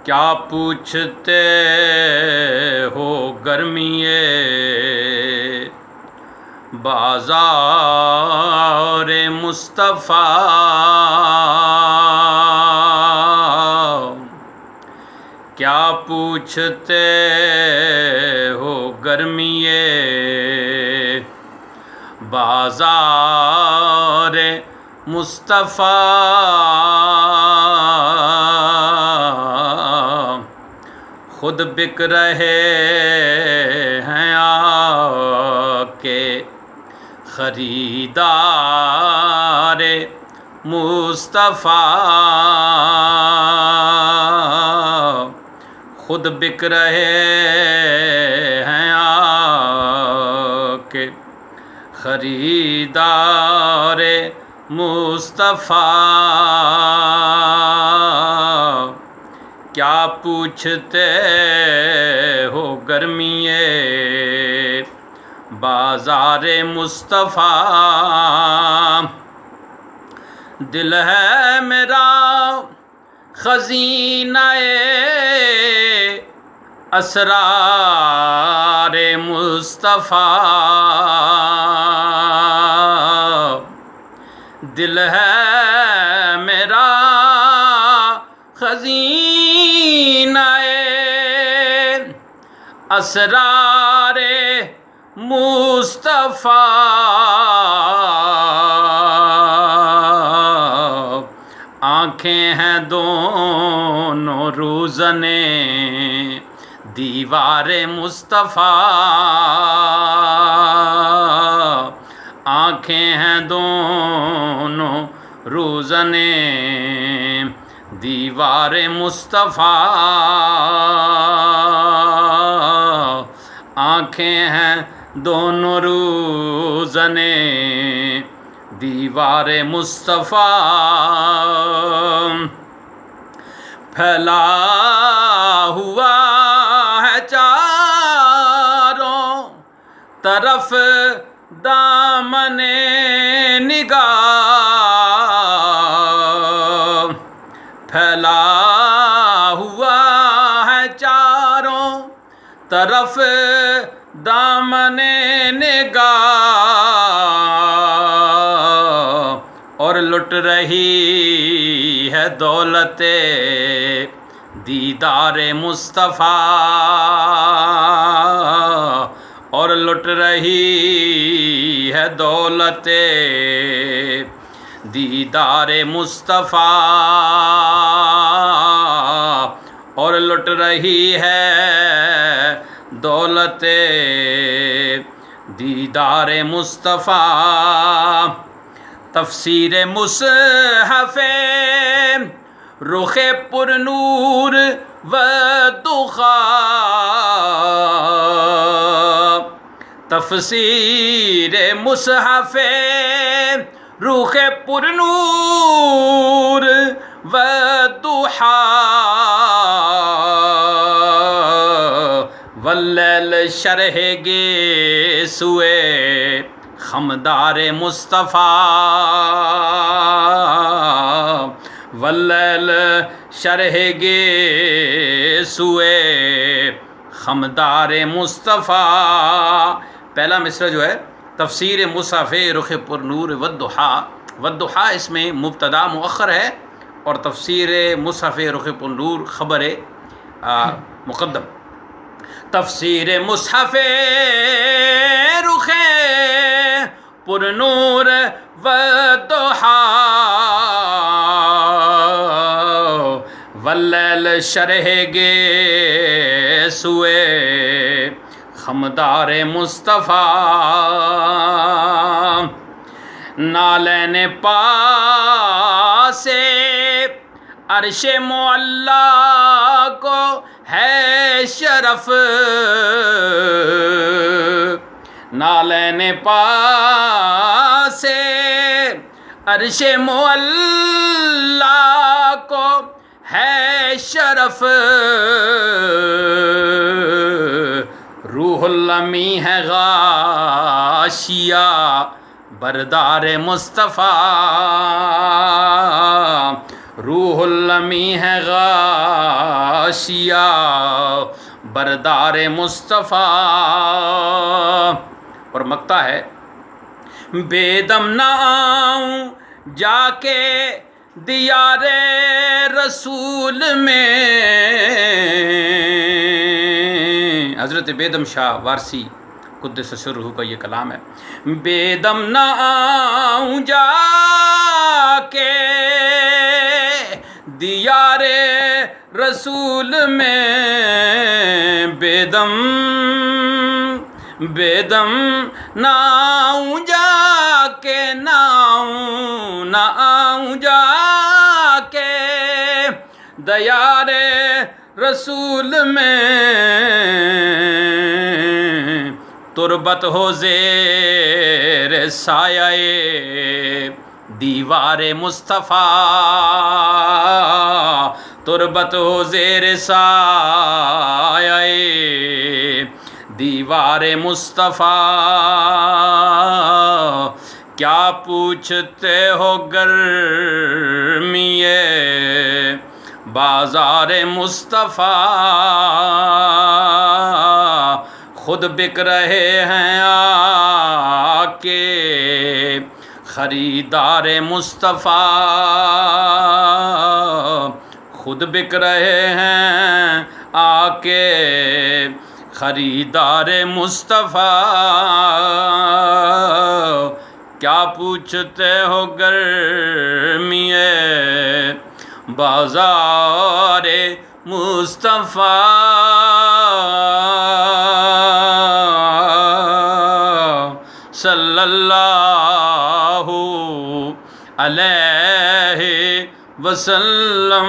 क्या पूछते हो गर्मिए बाज़ार मुस्तफ़ा। क्या पूछते हो गर्मिए बाज़ार मुस्तफ़ा। खुद बिक रहे हैं आके खरीदार मुस्तफ़ा। खुद बिक रहे हैं आके खरीदार मुस्तफ़ा। क्या पूछते हो गर्मिए बाज़ार मुस्तफ़ा। दिल है मेरा खज़ीना-ए असरार मुस्तफ़ा। दिल है मेरा खज़ीना-ए असरार मुस्तफ़ा। आँखें हैं दोनों रोज़ने दीवार मुस्तफ़ा। आँखें हैं दोनों रोज़ने दीवार मुस्तफ़ा। आँखें हैं दोनों रोज़ने दीवार मुस्तफ़ा। फैला हुआ है चारों तरफ दामने निगाह। फैला हुआ है चारों तरफ दामने निगाह। और लुट रही है दौलते दीदार मुस्तफ़ा। और लुट रही है दौलते दीदार मुस्तफ़ा। और लुट रही है दौलते दीदार मुस्तफ़ा। तफ़सीर मुसहफ़े रुख़े पुरनूर व दुख़ा। तफ़सीर मुसहफ़े रुख़े पुरनूर व दुहा। वल्लैल शरह-ए सुए खमदार मुस्तफ़ा। वल्लैल शरह-ए सुए खमदार मुस्तफ़ा। पहला मिसरा जो है तफ़सीर मुसहफ़े रुख़ पुरनूर वद्दुहा। वद्दुहा इसमें मुब्तदा मुअख्खर है और तफ़सीर मुसहफ़े रुख़ पुरनूर ख़बर मुक़द्दम। तफ़सीर मुसहफ़े रुख़ पुरनूर वद्दुहा। वल्लैल शरह-ए सुए खमदार मुस्तफ़ा। नालैन पासे अर्श मुअल्ला को है शरफ। नालैन पासे अर्श मुअल्ला को है शरफ। रूहुल अमी है गाशिया बरदार मुस्तफ़ा। रूहुल अमी है गाशिया बरदार मुस्तफ़ा। और मकता है बेदम ना आऊं जाके दियारे रसूल में। हज़रत बेदम शाह वारसी कुद्दस सिर्रुहु का ये कलाम है। बेदम ना आऊं जाके दियारे रसूल में, बेदम नाऊं जाके, नाऊं जाके दयारे रसूल में। तुरबत हो ज़ेर साये दीवारे मुस्तफ़ा, तुरबत हो ज़ेर साये दीवारे मुस्तफ़ा। क्या पूछते हो गर्मिए बाज़ार मुस्तफ़ा, खुद बिक रहे हैं आके खरीदार मुस्तफ़ा, खुद बिक रहे हैं आके खरीदार मुस्तफ़ा। क्या पूछते हो गर्मिए बाज़ार मुस्तफ़ा। सल्लल्लाहु अलैहि वसल्लम।